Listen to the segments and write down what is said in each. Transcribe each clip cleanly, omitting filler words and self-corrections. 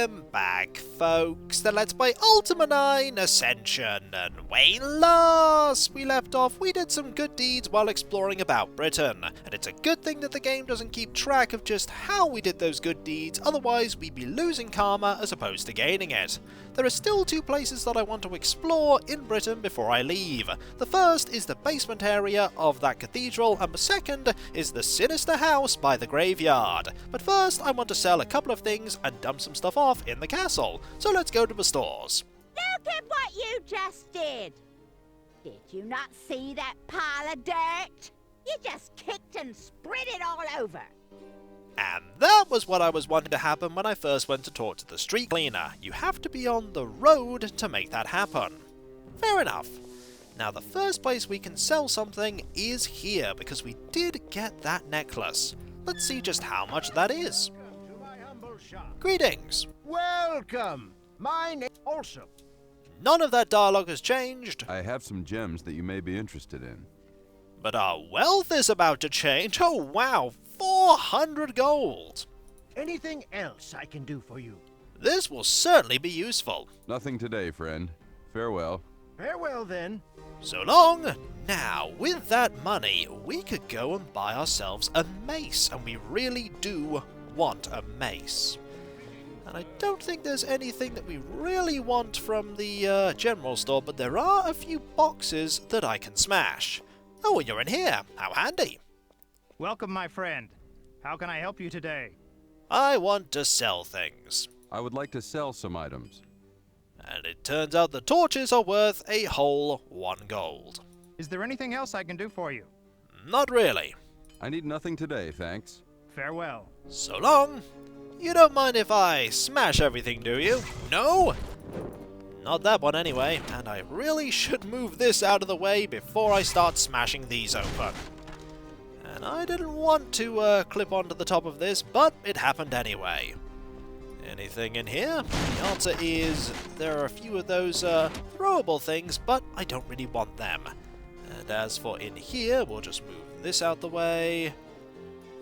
Welcome back, folks, to Let's Play Ultima 9 Ascension, and when last we left off, we did some good deeds while exploring about Britain, and it's a good thing that the game doesn't keep track of just how we did those good deeds, otherwise we'd be losing karma as opposed to gaining it. There are still two places that I want to explore in Britain before I leave. The first is the basement area of that cathedral, and the second is the sinister house by the graveyard. But first, I want to sell a couple of things and dump some stuff off in the castle, so let's go to the stores. Look at what you just did! Did you not see that pile of dirt? You just kicked and spread it all over. And that was what I was wanting to happen when I first went to talk to the street cleaner. You have to be on the road to make that happen. Fair enough. Now the first place we can sell something is here, because we did get that necklace. Let's see just how much that is. Greetings. Welcome! My name also. None of that dialogue has changed. I have some gems that you may be interested in. But our wealth is about to change. Oh wow, 400 gold. Anything else I can do for you? This will certainly be useful. Nothing today, friend. Farewell. Farewell then. So long. Now, with that money, we could go and buy ourselves a mace, and we really do want a mace. And I don't think there's anything that we really want from the general store, but there are a few boxes that I can smash. Oh, and you're in here. How handy. Welcome, my friend. How can I help you today? I want to sell things. I would like to sell some items. And it turns out the torches are worth a whole 1 gold. Is there anything else I can do for you? Not really. I need nothing today, thanks. Farewell. So long. You don't mind if I smash everything, do you? No? Not that one anyway, and I really should move this out of the way before I start smashing these open. And I didn't want to clip onto the top of this, but it happened anyway. Anything in here? The answer is there are a few of those throwable things, but I don't really want them. And as for in here, we'll just move this out the way.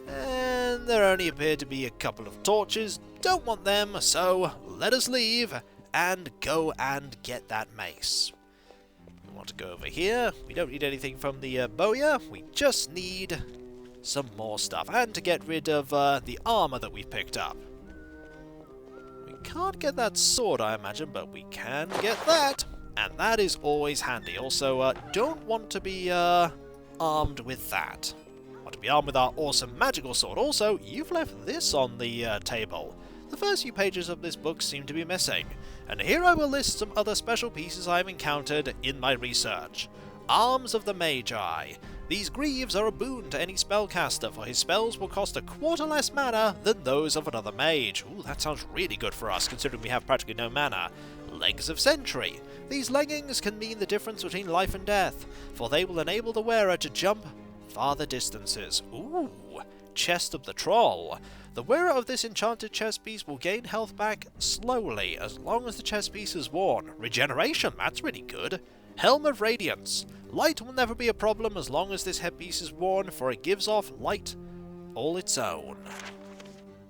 And there only appear to be a couple of torches. Don't want them, so let us leave and go and get that mace. We want to go over here. We don't need anything from the bowyer. We just need some more stuff, and to get rid of the armour that we've picked up. We can't get that sword, I imagine, but we can get that, and that is always handy. Also, don't want to be armed with that. Want to be armed with our awesome magical sword. Also, you've left this on the table. The first few pages of this book seem to be missing, and here I will list some other special pieces I've encountered in my research. Arms of the Magi. These greaves are a boon to any spellcaster, for his spells will cost 1/4 less mana than those of another mage. Ooh, that sounds really good for us, considering we have practically no mana. Legs of Sentry. These leggings can mean the difference between life and death, for they will enable the wearer to jump farther distances. Ooh, Chest of the Troll. The wearer of this enchanted chest piece will gain health back slowly as long as the chest piece is worn. Regeneration, that's really good. Helm of Radiance. Light will never be a problem as long as this headpiece is worn, for it gives off light all its own.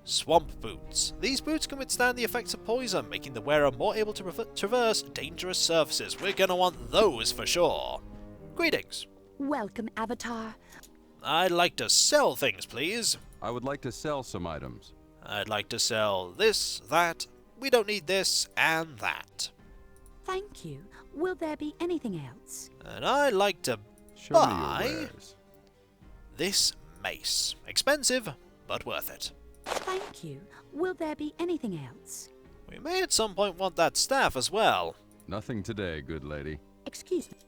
Swamp Boots. These boots can withstand the effects of poison, making the wearer more able to traverse dangerous surfaces. We're gonna want those for sure. Greetings. Welcome, Avatar. I'd like to sell things, please. I would like to sell some items. I'd like to sell this, that. We don't need this, and that. Thank you. Will there be anything else? And I'd like to Show me buy your wares. this mace. Expensive, but worth it. Thank you. Will there be anything else? We may at some point want that staff as well. Nothing today, good lady. Excuse me.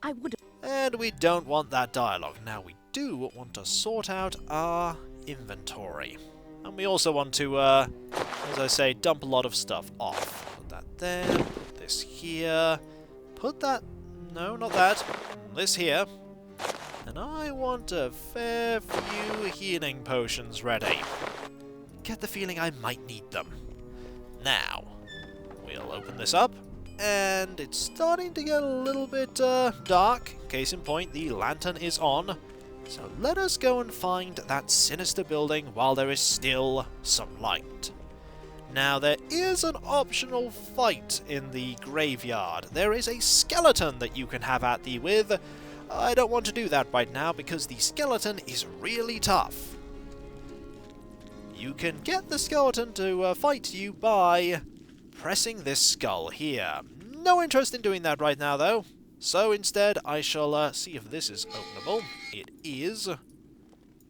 I would. And we don't want that dialogue. Now we do want to sort out our inventory. And we also want to, as I say, dump a lot of stuff off. Put that there, put this here, put that, no, not that, this here. And I want a fair few healing potions ready. Get the feeling I might need them. Now, we'll open this up. And it's starting to get a little bit dark. Case in point, the lantern is on. So let us go and find that sinister building while there is still some light. Now, there is an optional fight in the graveyard. There is a skeleton that you can have at thee with. I don't want to do that right now because the skeleton is really tough. You can get the skeleton to fight you by pressing this skull here. No interest in doing that right now, though. So instead, I shall see if this is openable. It is.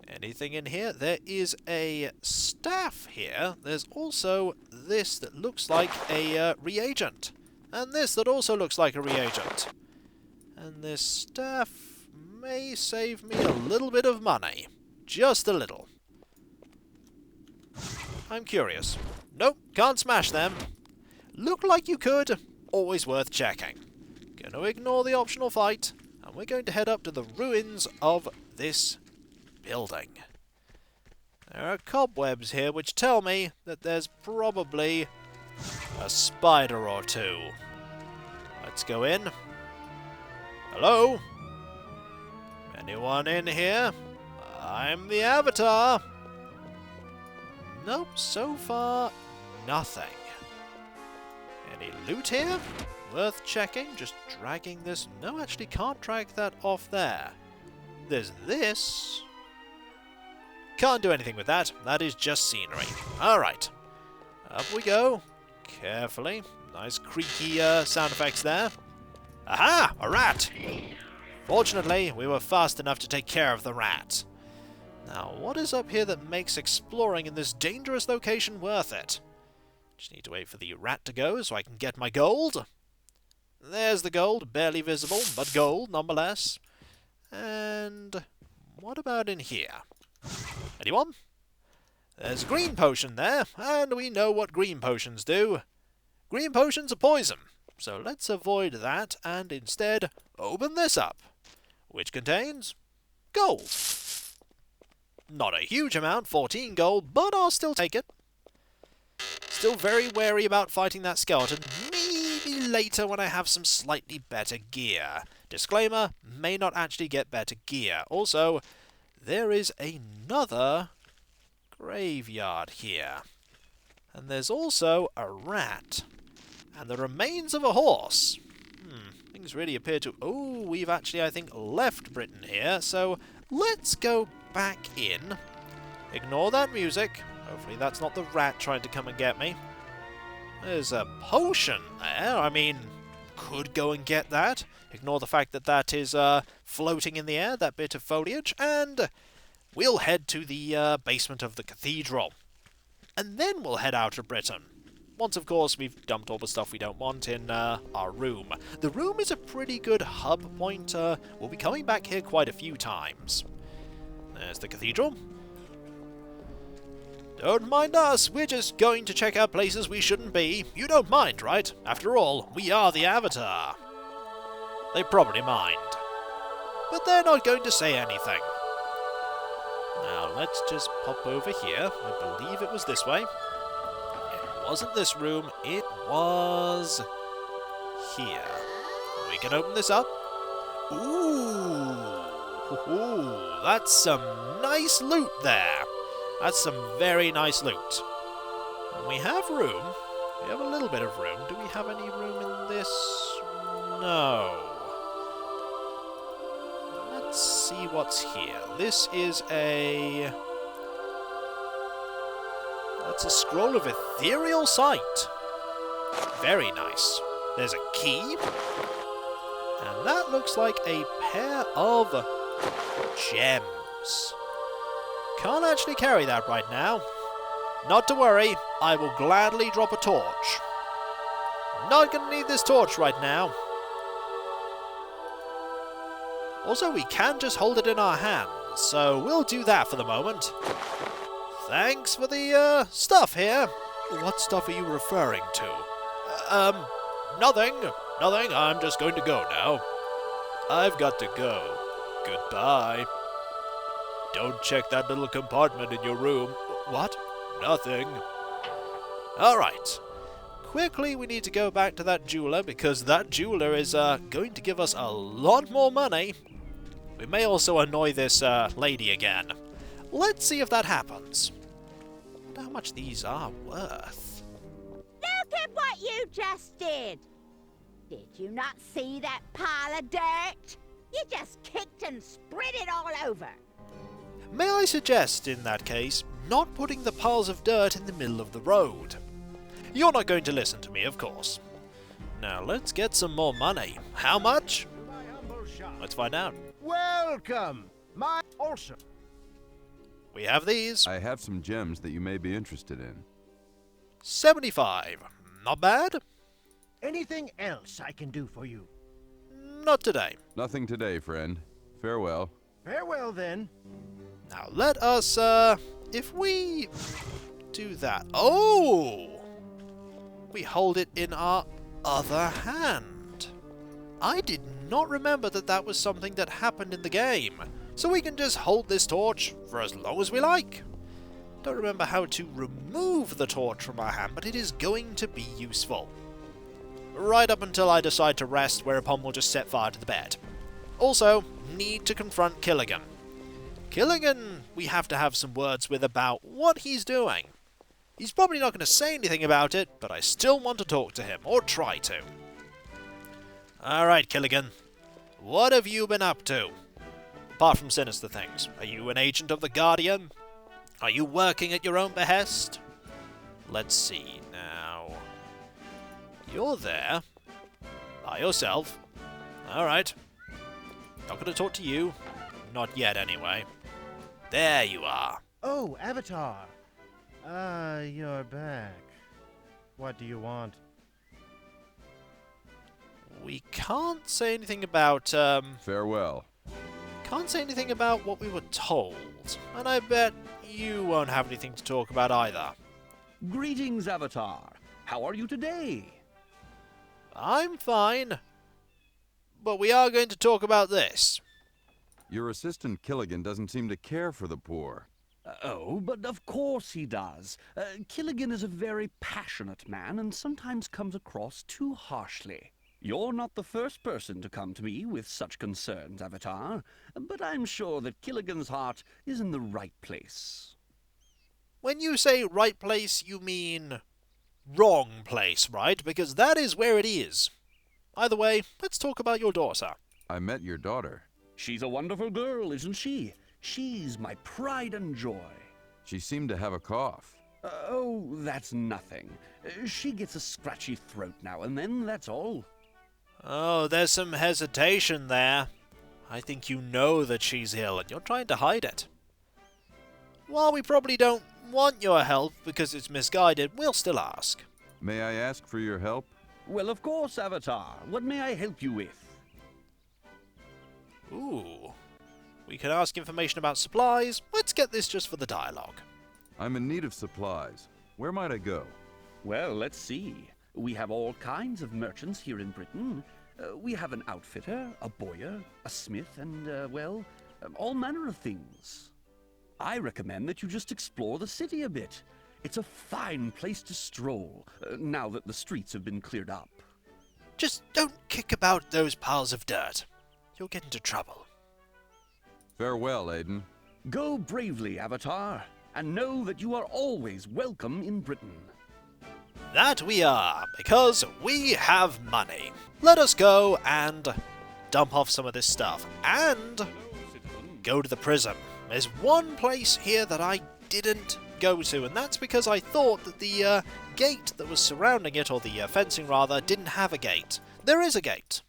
Anything in here? There is a staff here. There's also this that looks like a reagent. And this that also looks like a reagent. And this staff may save me a little bit of money. Just a little. I'm curious. Nope, can't smash them. Look like you could. Always worth checking. Gonna ignore the optional fight. And we're going to head up to the ruins of this building. There are cobwebs here which tell me that there's probably a spider or two. Let's go in. Hello? Anyone in here? I'm the Avatar. Nope, so far, nothing. Any loot here? Worth checking, just dragging this. No, actually can't drag that off there. There's this. Can't do anything with that. That is just scenery. Alright. Up we go. Carefully. Nice creaky sound effects there. Aha! A rat! Fortunately, we were fast enough to take care of the rat. Now, what is up here that makes exploring in this dangerous location worth it? Just need to wait for the rat to go so I can get my gold. There's the gold, barely visible, but gold nonetheless. And what about in here? Anyone? There's a green potion there, and we know what green potions do. Green potions are poison, so let's avoid that and instead open this up, which contains gold. Not a huge amount, 14 gold, but I'll still take it. Still very wary about fighting that skeleton. Maybe later when I have some slightly better gear. Disclaimer, may not actually get better gear. Also, there is another graveyard here. And there's also a rat. And the remains of a horse. Things really appear to... Oh, we've actually, I think, left Britain here. So let's go back in. Ignore that music. Hopefully that's not the rat trying to come and get me. There's a potion there. I mean, could go and get that. Ignore the fact that that is floating in the air, that bit of foliage. And we'll head to the basement of the cathedral. And then we'll head out of Britain. Once, of course, we've dumped all the stuff we don't want in our room. The room is a pretty good hub point. We'll be coming back here quite a few times. There's the cathedral. Don't mind us, we're just going to check out places we shouldn't be. You don't mind, right? After all, we are the Avatar. They probably mind. But they're not going to say anything. Now, let's just pop over here. I believe it was this way. It wasn't this room, it was here. We can open this up. Ooh, that's some nice loot there. That's some very nice loot. And we have room. We have a little bit of room. Do we have any room in this? No. Let's see what's here. This is a... That's a scroll of ethereal sight. Very nice. There's a key. And that looks like a pair of gems. Can't actually carry that right now. Not to worry, I will gladly drop a torch. Not gonna need this torch right now. Also, we can just hold it in our hands, so we'll do that for the moment. Thanks for the, stuff here. What stuff are you referring to? Nothing. Nothing, I'm just going to go now. I've got to go. Goodbye. Don't check that little compartment in your room. What? Nothing. Alright. Quickly, we need to go back to that jeweler, because that jeweler is going to give us a lot more money. We may also annoy this lady again. Let's see if that happens. I wonder how much these are worth. you just did? Did you not see that pile of dirt? You just kicked and spread it all over. May I suggest, in that case, not putting the piles of dirt in the middle of the road? You're not going to listen to me, of course. Now, let's get some more money. How much? To my humble shop. Let's find out. Welcome, my also. We have these. I have some gems that you may be interested in. 75. Not bad. Anything else I can do for you? Not today. Nothing today, friend. Farewell. Farewell, then. Now let us, if we do that. Oh! We hold it in our other hand. I did not remember that that was something that happened in the game. So we can just hold this torch for as long as we like. Don't remember how to remove the torch from our hand, but it is going to be useful. Right up until I decide to rest, whereupon we'll just set fire to the bed. Also, need to confront Killigan. Killigan, we have to have some words with about what he's doing. He's probably not going to say anything about it, but I still want to talk to him, or try to. Alright, Killigan. What have you been up to? Apart from sinister things, are you an agent of the Guardian? Are you working at your own behest? Let's see now. You're there. By yourself. Alright. Not going to talk to you. Not yet, anyway. There you are. Oh, Avatar. You're back. What do you want? We can't say anything about, Farewell. Can't say anything about what we were told. And I bet you won't have anything to talk about either. Greetings, Avatar. How are you today? I'm fine. But we are going to talk about this. Your assistant Killigan doesn't seem to care for the poor. Oh, but of course he does. Killigan is a very passionate man and sometimes comes across too harshly. You're not the first person to come to me with such concerns, Avatar, but I'm sure that Killigan's heart is in the right place. When you say right place, you mean wrong place, right? Because that is where it is. Either way, let's talk about your daughter. I met your daughter. She's a wonderful girl, isn't she? She's my pride and joy. She seemed to have a cough. Oh, that's nothing. She gets a scratchy throat now and then, that's all. Oh, there's some hesitation there. I think you know that she's ill and you're trying to hide it. While we probably don't want your help because it's misguided, we'll still ask. May I ask for your help? Well, of course, Avatar. What may I help you with? Ooh. We can ask information about supplies. Let's get this just for the dialogue. I'm in need of supplies. Where might I go? Well, let's see. We have all kinds of merchants here in Britain. We have an outfitter, a bowyer, a smith, and, all manner of things. I recommend that you just explore the city a bit. It's a fine place to stroll, now that the streets have been cleared up. Just don't kick about those piles of dirt. You'll get into trouble. Farewell, Aiden. Go bravely, Avatar, and know that you are always welcome in Britain. That we are, because we have money. Let us go and dump off some of this stuff, and go to the prison. There's one place here that I didn't go to, and that's because I thought that the gate that was surrounding it, or the fencing rather, didn't have a gate. There is a gate.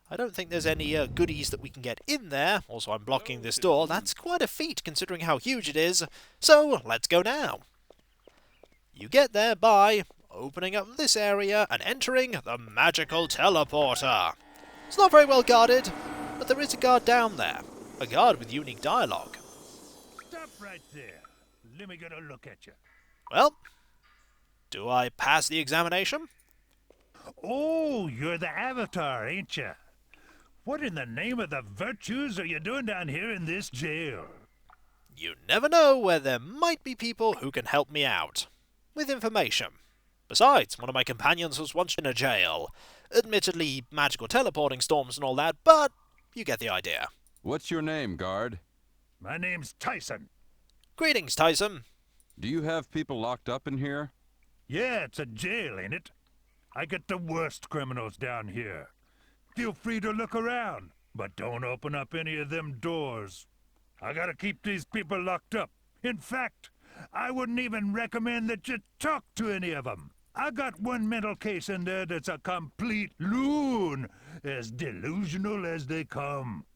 I don't think there's any goodies that we can get in there. Also, I'm blocking this door. That's quite a feat considering how huge it is. So, let's go now. You get there by opening up this area and entering the magical teleporter. It's not very well guarded, but there is a guard down there. A guard with unique dialogue. Stop right there. Let me get a look at you. Well, do I pass the examination? Oh, you're the Avatar, ain't you? What in the name of the virtues are you doing down here in this jail? You never know where there might be people who can help me out. With information. Besides, one of my companions was once in a jail. Admittedly, magical teleporting storms and all that, but you get the idea. What's your name, guard? My name's Tyson. Greetings, Tyson. Do you have people locked up in here? Yeah, it's a jail, ain't it? I get the worst criminals down here. Feel free to look around, but don't open up any of them doors. I gotta keep these people locked up. In fact, I wouldn't even recommend that you talk to any of them. I got one mental case in there that's a complete loon, as delusional as they come.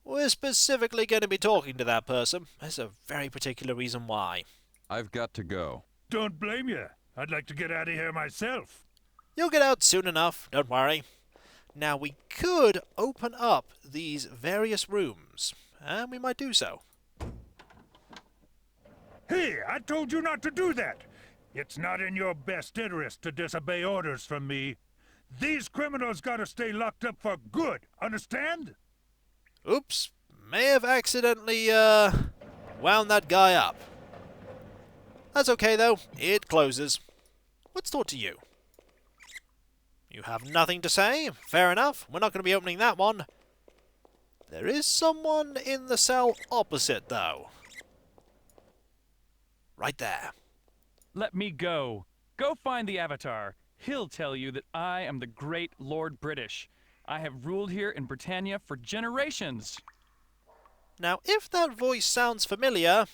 We're specifically going to be talking to that person. There's a very particular reason why. I've got to go. Don't blame you. I'd like to get out of here myself. You'll get out soon enough, don't worry. Now, we could open up these various rooms, and we might do so. Hey, I told you not to do that. It's not in your best interest to disobey orders from me. These criminals gotta stay locked up for good, understand? Oops, may have accidentally, wound that guy up. That's okay, though. It closes. Let's talk to you. You have nothing to say? Fair enough. We're not going to be opening that one. There is someone in the cell opposite, though. Right there. Let me go. Go find the Avatar. He'll tell you that I am the great Lord British. I have ruled here in Britannia for generations. Now, if that voice sounds familiar,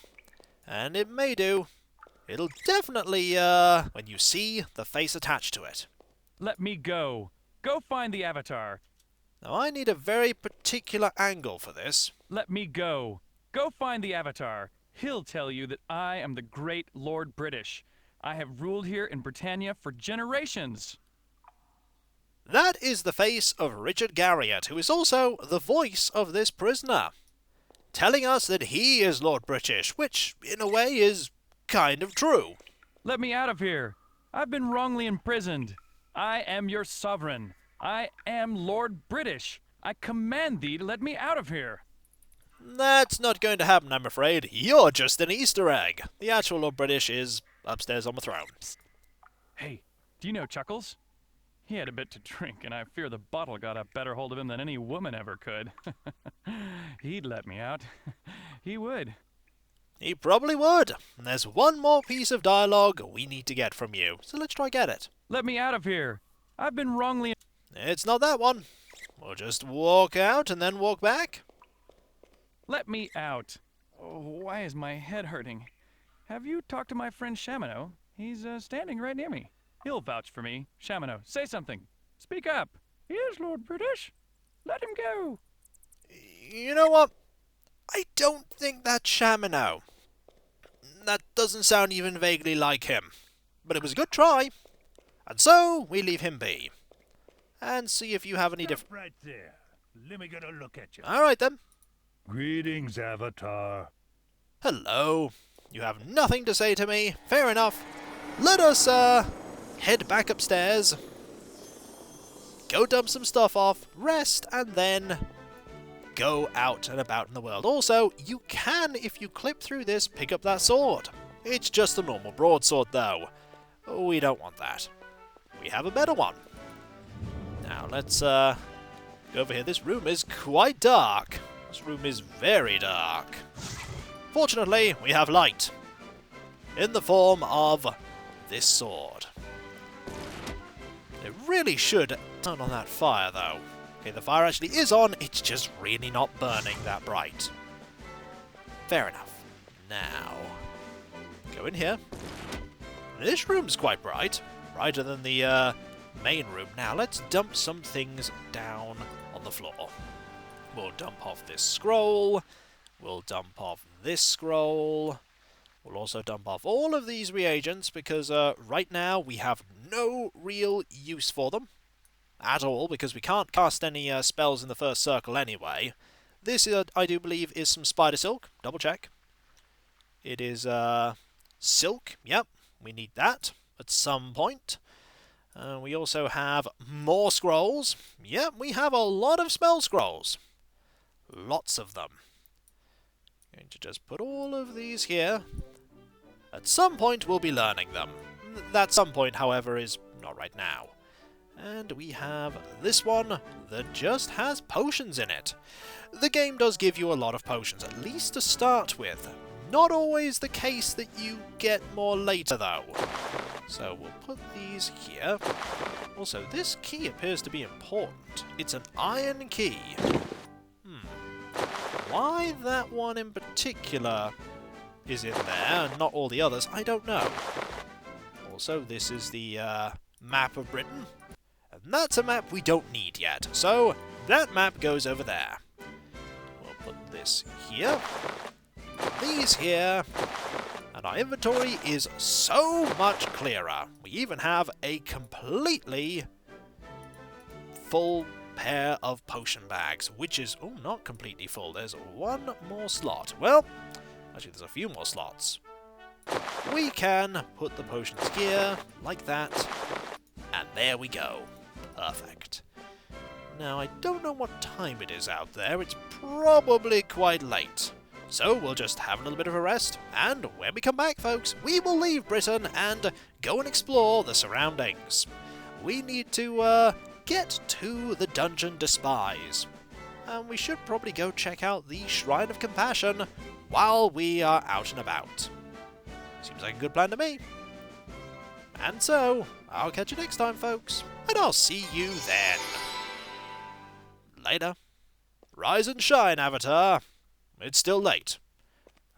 and it may do, it'll definitely, when you see the face attached to it. Let me go. Go find the Avatar. Now, I need a very particular angle for this. Let me go. Go find the Avatar. He'll tell you that I am the great Lord British. I have ruled here in Britannia for generations. That is the face of Richard Garriott, who is also the voice of this prisoner, telling us that he is Lord British, which, in a way, is kind of true. Let me out of here. I've been wrongly imprisoned. I am your sovereign. I am Lord British. I command thee to let me out of here. That's not going to happen, I'm afraid. You're just an Easter egg. The actual Lord British is upstairs on the throne. Hey, do you know Chuckles? He had a bit to drink, and I fear the bottle got a better hold of him than any woman ever could. He'd let me out. He would. He probably would. And there's one more piece of dialogue we need to get from you, so let's try get it. Let me out of here. I've been wrongly... It's not that one. We'll just walk out and then walk back. Let me out. Oh, why is my head hurting? Have you talked to my friend Shamino? He's standing right near me. He'll vouch for me. Shamino, say something. Speak up. He is Lord British. Let him go. You know what? I don't think that's Shamino. That doesn't sound even vaguely like him. But it was a good try. And so, we leave him be. And see if you have any different... Right there. Let me get a look at you. Alright then. Greetings, Avatar. Hello. You have nothing to say to me. Fair enough. Let us, head back upstairs. Go dump some stuff off, rest, and then go out and about in the world. Also, you can, if you clip through this, pick up that sword. It's just a normal broadsword, though. We don't want that. We have a better one. Now, let's, go over here. This room is quite dark. This room is very dark. Fortunately, we have light. In the form of this sword. It really should turn on that fire, though. Okay, the fire actually is on, it's just really not burning that bright. Fair enough. Now, go in here. This room's quite bright. Brighter than the main room. Now, let's dump some things down on the floor. We'll dump off this scroll. We'll dump off this scroll. We'll also dump off all of these reagents because right now we have no real use for them at all because we can't cast any spells in the first circle anyway. This, I do believe, is some spider silk. Double check. It is silk. Yep, we need that at some point. We also have more scrolls. Yep, we have a lot of spell scrolls. Lots of them. Going to just put all of these here. At some point, we'll be learning them. That some point, however, is not right now. And we have this one that just has potions in it. The game does give you a lot of potions, at least to start with. Not always the case that you get more later, though. So we'll put these here. Also, this key appears to be important. It's an iron key. Why that one in particular is in there and not all the others, I don't know. Also, this is the map of Britain. And that's a map we don't need yet. So, that map goes over there. We'll put this here. These here. And our inventory is so much clearer. We even have a completely full pair of potion bags, which is, oh, not completely full. There's one more slot. Well, actually, there's a few more slots. We can put the potions here, like that, and there we go. Perfect. Now, I don't know what time it is out there. It's probably quite late. So we'll just have a little bit of a rest, and when we come back, folks, we will leave Britain and go and explore the surroundings. We need to get to the dungeon Despise, and we should probably go check out the Shrine of Compassion while we are out and about. Seems like a good plan to me. And so, I'll catch you next time, folks, and I'll see you then. Later. Rise and shine, Avatar. It's still late.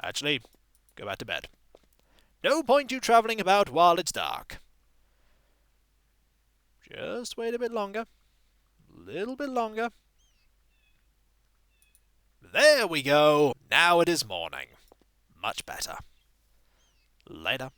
Actually, go back to bed. No point you travelling about while it's dark. Just wait a bit longer. A little bit longer. There we go. Now it is morning. Much better. Later.